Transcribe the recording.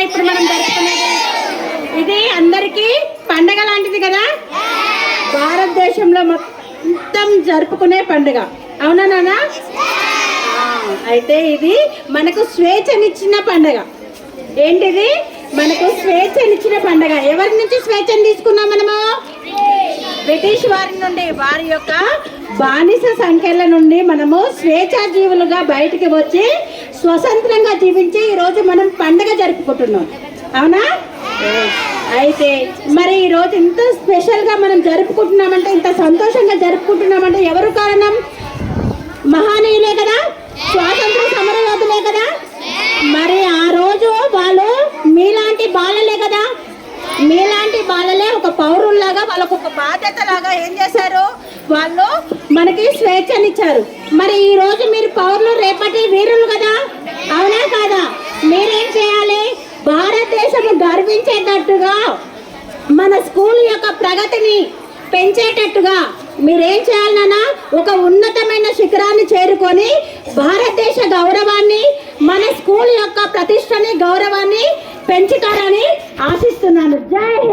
ఇప్పుడు మనం జరుపుకునేది ఇది అందరికీ పండగ లాంటిది కదా. భారతదేశంలో మొత్తం జరుపుకునే పండుగ, అవునా నాన్న? అయితే ఇది మనకు స్వేచ్ఛనిచ్చిన పండుగ. ఏంటిది? మనకు స్వేచ్ఛనిచ్చిన పండుగ. ఎవరి నుంచి స్వేచ్ఛను తీసుకున్నాం మనము? బ్రిటిష్ వారి నుండి, వారి యొక్క బానిస సంఖ్యల నుండి మనము స్వేచ్ఛా జీవులుగా బయటికి వచ్చి స్వతంత్రంగా జీవించి ఈరోజు మనం పండుగ జరుపుకుంటున్నాం, అవునా? అయితే మరి ఈరోజు ఇంత స్పెషల్గా మనం జరుపుకుంటున్నామంటే, ఇంత సంతోషంగా జరుపుకుంటున్నామంటే ఎవరు కారణం? మహానీయులే కదా, స్వాతంత్ర సమర యోధులే కదా. మరి ఆ రోజు వాళ్ళు మీలాంటి బాలలే కదా. మీలాంటి బాలలే ఒక పౌరుల్లాగా వాళ్ళకు ఒక బాధ్యత లాగా ఏం చేశారు? వాళ్ళు మనకి స్వేచ్ఛనిచ్చారు. మరి ఈ రోజు మీరు పౌరులు, రేపటి వీరులు కదా, అవునా కాదా? మీరేం చేయాలి? భారతదేశం గర్వించేటట్టుగా, మన స్కూల్ యొక్క ప్రగతిని పెంచేటట్టుగా మీరేం చేయాలన్నా ఒక ఉన్నతమైన శిఖరాన్ని చేరుకొని భారతదేశ గౌరవాన్ని, మన స్కూల్ యొక్క ప్రతిష్టని, గౌరవాన్ని పెంచుతారని ఆశిస్తున్నాను. జై హింద్.